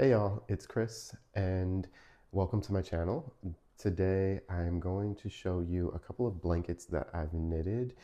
Hey y'all, it's Chris and welcome to my channel. Today I'm going to show you a couple of blankets that I've knitted.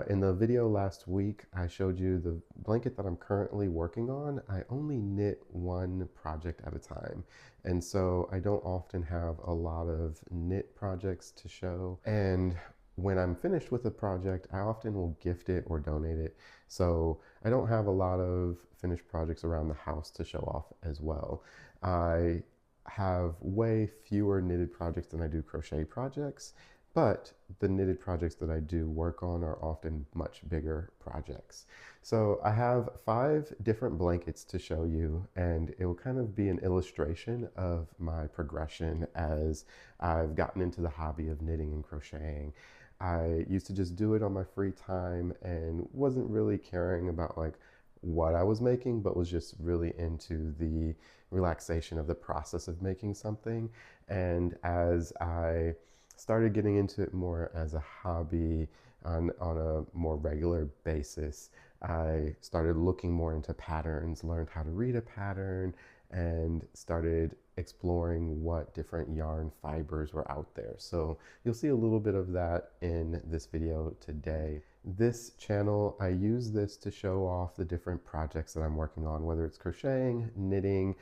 In the video last week, I showed you the blanket that I'm currently working on. I only knit one project at a time, and so I don't often have a lot of knit projects to show. And when I'm finished with a project, I often will gift it or donate it. So I don't have a lot of finished projects around the house to show off as well. I have way fewer knitted projects than I do crochet projects, but the knitted projects that I do work on are often much bigger projects. So I have 5 different blankets to show you, and it will kind of be an illustration of my progression as I've gotten into the hobby of knitting and crocheting. I used to just do it on my free time and wasn't really caring about like what I was making, but was just really into the relaxation of the process of making something. And as I started getting into it more as a hobby on a more regular basis, I started looking more into patterns, learned how to read a pattern, and started exploring what different yarn fibers were out there. So you'll see a little bit of that in this video today. This channel, I use this to show off the different projects that I'm working on, whether it's crocheting, knitting,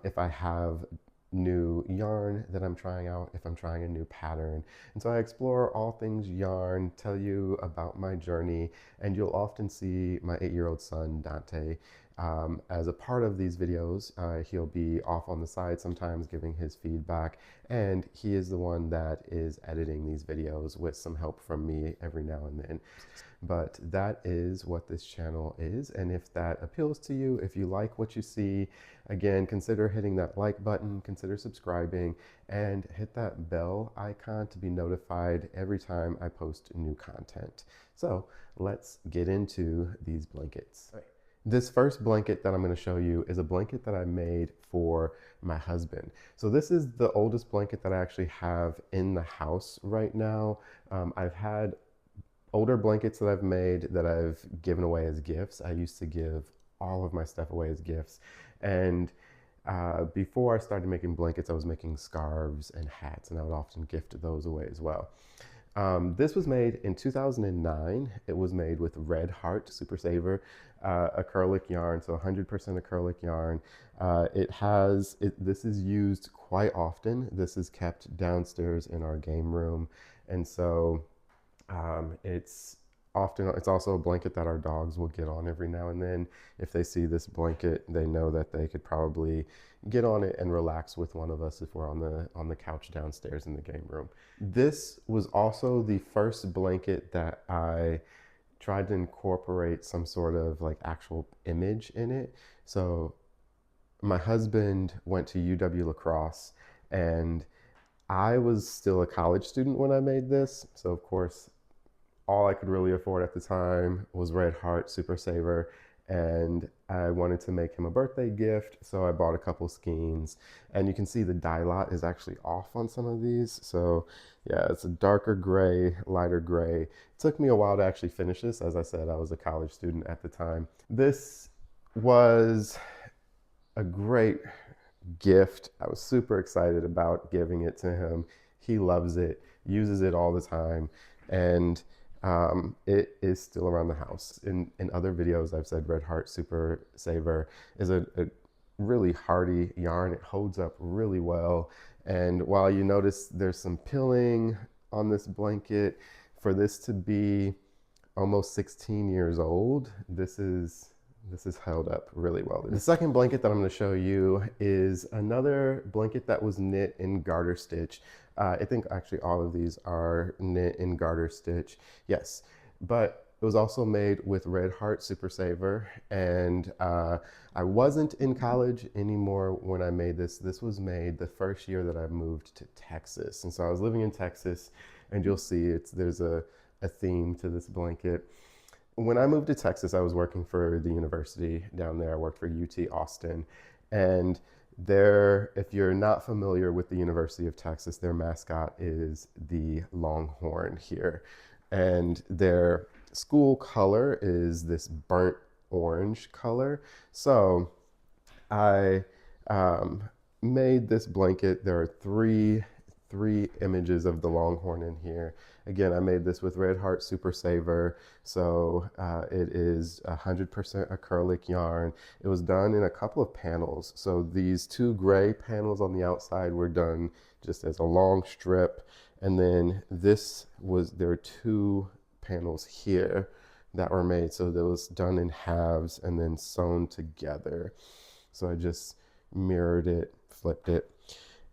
if I have new yarn that I'm trying out, if I'm trying a new pattern. And so I explore all things yarn, tell you about my journey, and you'll often see my 8-year-old son, Dante, as a part of these videos. He'll be off on the side sometimes giving his feedback, and he is the one that is editing these videos with some help from me every now and then. But that is what this channel is, and if that appeals to you, if you like what you see, again, consider hitting that like button, consider subscribing, and hit that bell icon to be notified every time I post new content. So let's get into these blankets. This first blanket that I'm going to show you is a blanket that I made for my husband. So this is the oldest blanket that I actually have in the house right now. I've had older blankets that I've made that I've given away as gifts. I used to give all of my stuff away as gifts. And before I started making blankets, I was making scarves and hats, and I would often gift those away as well. This was made in 2009. It was made with Red Heart Super Saver acrylic yarn, so 100% acrylic yarn. This is used quite often. This is kept downstairs in our game room, and so it's also a blanket that our dogs will get on every now and then. If they see this blanket, they know that they could probably get on it and relax with one of us if we're on the couch downstairs in the game room. This was also the first blanket that I tried to incorporate some sort of like actual image in it. So my husband went to UW-La-Crosse, and I was still a college student when I made this. So of course, all I could really afford at the time was Red Heart Super Saver, and I wanted to make him a birthday gift, so I bought a couple skeins. And you can see the dye lot is actually off on some of these. So yeah, it's a darker gray, lighter gray. It took me a while to actually finish this. As I said, I was a college student at the time. This was a great gift. I was super excited about giving it to him. He loves it, uses it all the time, and it is still around the house. In other videos, I've said Red Heart Super Saver is a really hardy yarn. It holds up really well. And while you notice there's some pilling on this blanket, for this to be almost 16 years old, this is held up really well. The second blanket that I'm going to show you is another blanket that was knit in garter stitch. I think actually all of these are knit in garter stitch. Yes, but it was also made with Red Heart Super Saver, and I wasn't in college anymore when I made this. This was made the first year that I moved to Texas, and so I was living in Texas, and you'll see there's a theme to this blanket. When I moved to Texas, I was working for the university down there. I worked for UT Austin, and there, if you're not familiar with the University of Texas, their mascot is the Longhorn here. And their school color is this burnt orange color. So I Um, Made this blanket. There are three images of the longhorn in here. Again, I made this with Red Heart Super Saver, so it is 100% acrylic yarn. It was done in a couple of panels. So these two gray panels on the outside were done just as a long strip, and then there are two panels here that were made, so that was done in halves and then sewn together. So I just mirrored it, flipped it.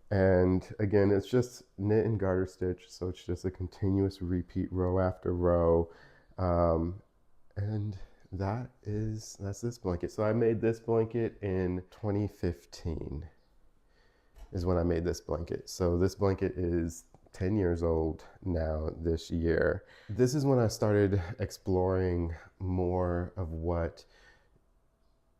And again, it's just knit and garter stitch, so it's just a continuous repeat row after row. Um, and that's this blanket. So I made this blanket in 2015 is when I made this blanket. So this blanket is 10 years old now this year. This is when I started exploring more of what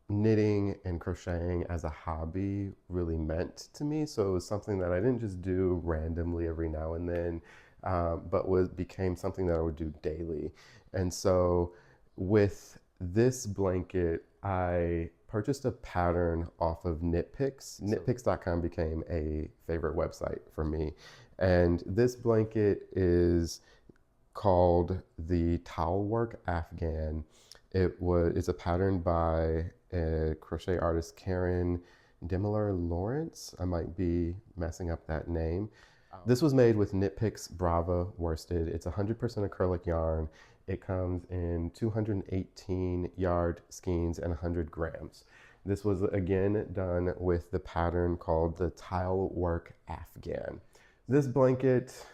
knitting and crocheting as a hobby really meant to me. So it was something that I didn't just do randomly every now and then, but became something that I would do daily. And so with this blanket, I purchased a pattern off of KnitPicks. Knitpicks.com became a favorite website for me. And this blanket is called the Tilework Afghan. It's a pattern by a crochet artist, Kerin Dimeler-Laurence. I might be messing up that name. This was made with KnitPicks Brava worsted. It's 100% acrylic yarn. It comes in 218 yard skeins and 100 grams. This was again done with the pattern called the Tilework Afghan. This blanket,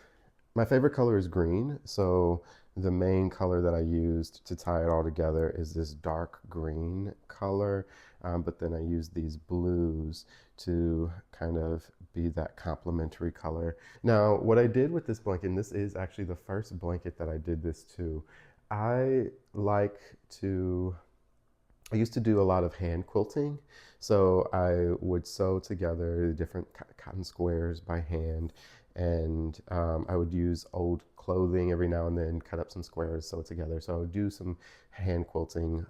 my favorite color is green, so the main color that I used to tie it all together is this dark green color, but then I used these blues to kind of be that complementary color. Now, what I did with this blanket, and this is actually the first blanket that I did this to, I used to do a lot of hand quilting. So I would sew together different cotton squares by hand, and I would use old clothing every now and then, cut up some squares, sew it together. So I would do some hand quilting.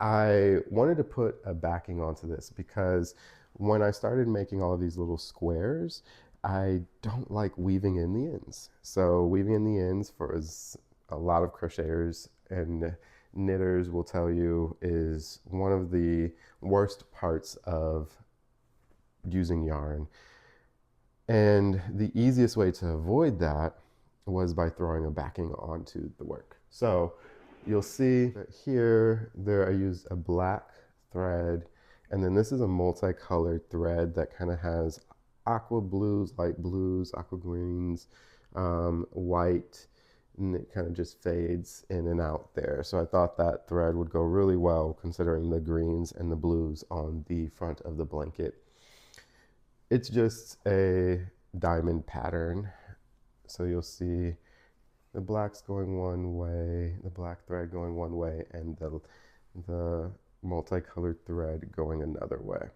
I wanted to put a backing onto this because when I started making all of these little squares, I don't like weaving in the ends. So weaving in the ends, for a lot of crocheters and knitters will tell you, is one of the worst parts of using yarn. And the easiest way to avoid that was by throwing a backing onto the work. So you'll see that here, I used a black thread, and then this is a multicolored thread that kind of has aqua blues, light blues, aqua greens, white, and it kind of just fades in and out there. So I thought that thread would go really well considering the greens and the blues on the front of the blanket. It's just a diamond pattern. So you'll see the black's going one way, the black thread going one way, and the multicolored thread going another way.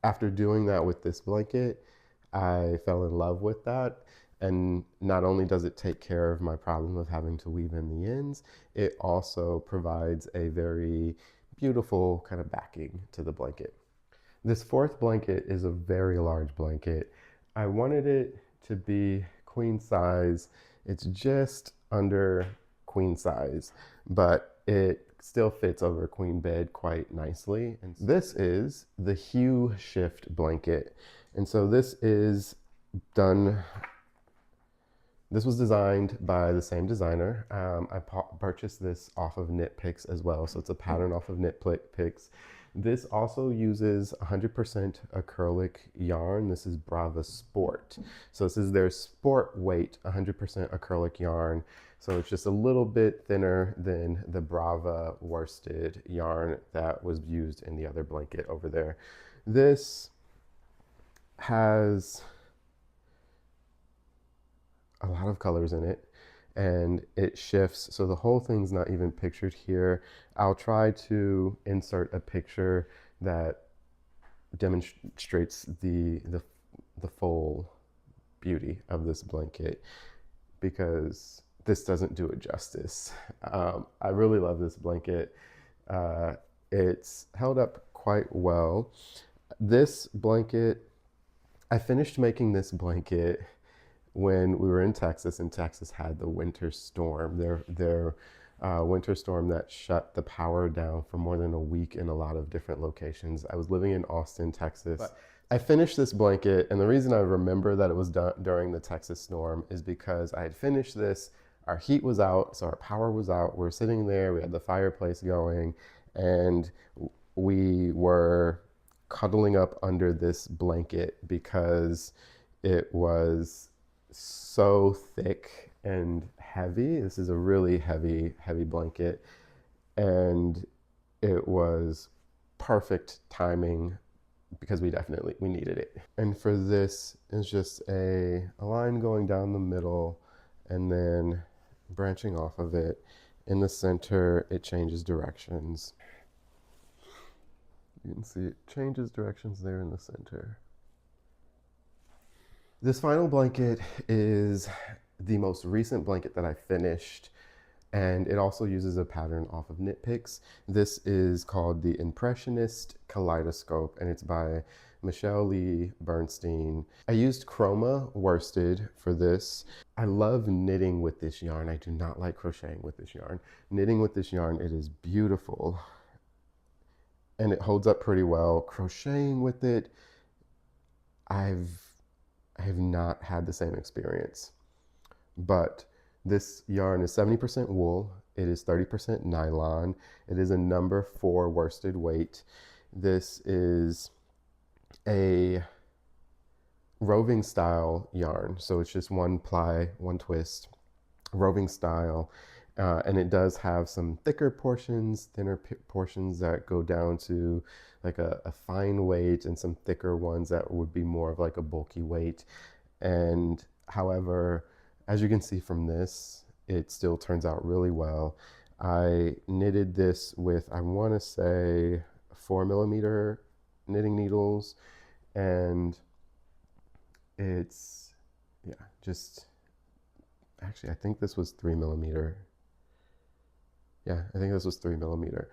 After doing that with this blanket, I fell in love with that. And not only does it take care of my problem of having to weave in the ends, it also provides a very beautiful kind of backing to the blanket. This fourth blanket is a very large blanket. I wanted it to be queen size. It's just under queen size, but it still fits over a queen bed quite nicely. And this is the Hue Shift blanket. And so this was designed by the same designer. I purchased this off of KnitPicks as well, so it's a pattern off of KnitPicks. This also uses 100% acrylic yarn. This is Brava Sport. So this is their sport weight, 100% acrylic yarn. So it's just a little bit thinner than the Brava worsted yarn that was used in the other blanket over there. This has a lot of colors in it, and it shifts. So the whole thing's not even pictured here. I'll try to insert a picture that demonstrates the full beauty of this blanket, because this doesn't do it justice. I really love this blanket. It's held up quite well. This blanket, I finished making this blanket when we were in Texas, and Texas had the winter storm. Their winter storm that shut the power down for more than a week in a lot of different locations. I was living in Austin, Texas. But I finished this blanket, and the reason I remember that it was done during the Texas storm is because I had finished this. Our heat was out, so our power was out. We were sitting there, we had the fireplace going, and we were cuddling up under this blanket because it was so thick and heavy. This is a really heavy blanket, and it was perfect timing because we needed it. And for this, it's just a line going down the middle and then branching off of it. In the center, it changes directions. You can see it changes directions there in the center. This final blanket is the most recent blanket that I finished, and it also uses a pattern off of Knit Picks. This is called the Impressionist Kaleidoscope, and it's by Michele Bernstein. I used chroma worsted for this. I love knitting with this yarn. I do not like crocheting with this yarn. Knitting with this yarn, it is beautiful, and it holds up pretty well. Crocheting with it, I have not had the same experience. But this yarn is 70% wool. It is 30% nylon. It is a number 4 worsted weight. This is a roving style yarn. So it's just one ply, one twist, roving style. And it does have some thicker portions, thinner portions that go down to like a fine weight, and some thicker ones that would be more of like a bulky weight. And however, as you can see from this, it still turns out really well. I knitted this with, I want to say, 4mm knitting needles, and it's, yeah, just, actually, I think this was 3mm. Yeah, I think this was 3mm.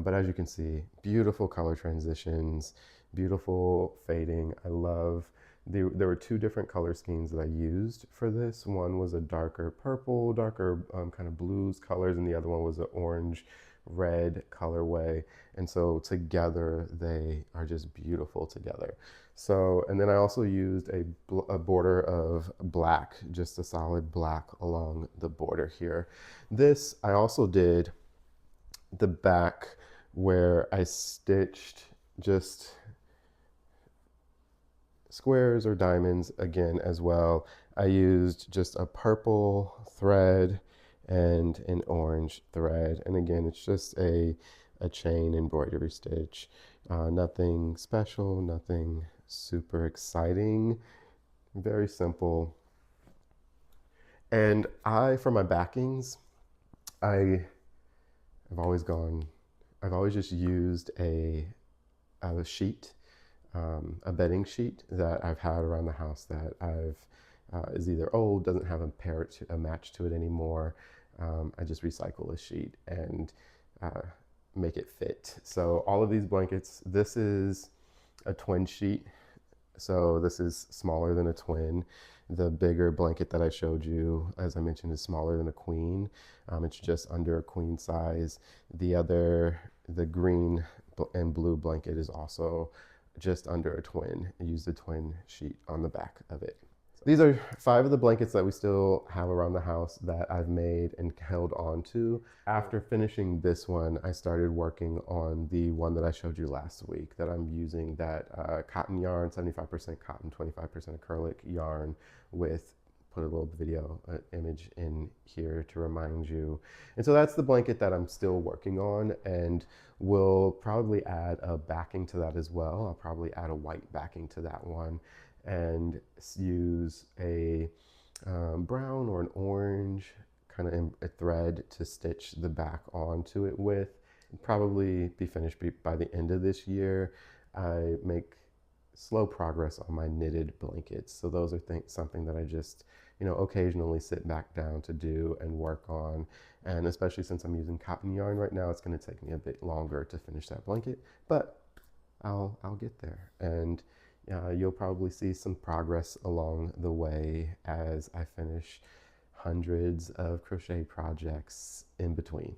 But as you can see, beautiful color transitions, beautiful fading. I love, there were 2 different color schemes that I used for this. One was a darker purple, darker kind of blues colors, and the other one was an orange red colorway. And so together they are just beautiful together. So, and then I also used a border of black, just a solid black along the border here. This, I also did the back where I stitched just squares or diamonds again as well. I used just a purple thread and an orange thread. And again, it's just a chain embroidery stitch. Nothing special, nothing super exciting, very simple. And for my backings, I've always just used a sheet, a bedding sheet that I've had around the house that is either old, doesn't have a match to it anymore. I just recycle a sheet and make it fit. So all of these blankets, this is a twin sheet. So this is smaller than a twin. The bigger blanket that I showed you, as I mentioned, is smaller than a queen. It's just under a queen size. The green and blue blanket is also just under a twin. I used a twin sheet on the back of it. These are 5 of the blankets that we still have around the house that I've made and held on to. After finishing this one, I started working on the one that I showed you last week, that I'm using that cotton yarn, 75% cotton, 25% acrylic yarn with, put a little video image in here to remind you. And so that's the blanket that I'm still working on, and we'll probably add a backing to that as well. I'll probably add a white backing to that one, and use a brown or an orange kind of a thread to stitch the back onto it with. Probably be finished by the end of this year. I make slow progress on my knitted blankets, so those are something that I just, occasionally sit back down to do and work on. And especially since I'm using cotton yarn right now, it's going to take me a bit longer to finish that blanket, but I'll get there. And you'll probably see some progress along the way as I finish hundreds of crochet projects in between.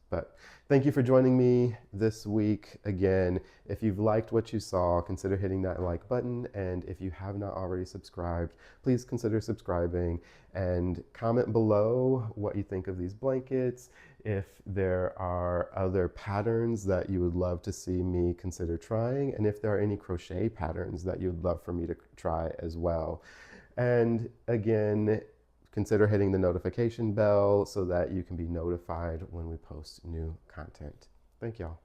But thank you for joining me this week. Again, if you've liked what you saw, consider hitting that like button. And if you have not already subscribed, please consider subscribing and comment below what you think of these blankets. If there are other patterns that you would love to see me consider trying, and if there are any crochet patterns that you'd love for me to try as well. And again, consider hitting the notification bell so that you can be notified when we post new content. Thank y'all.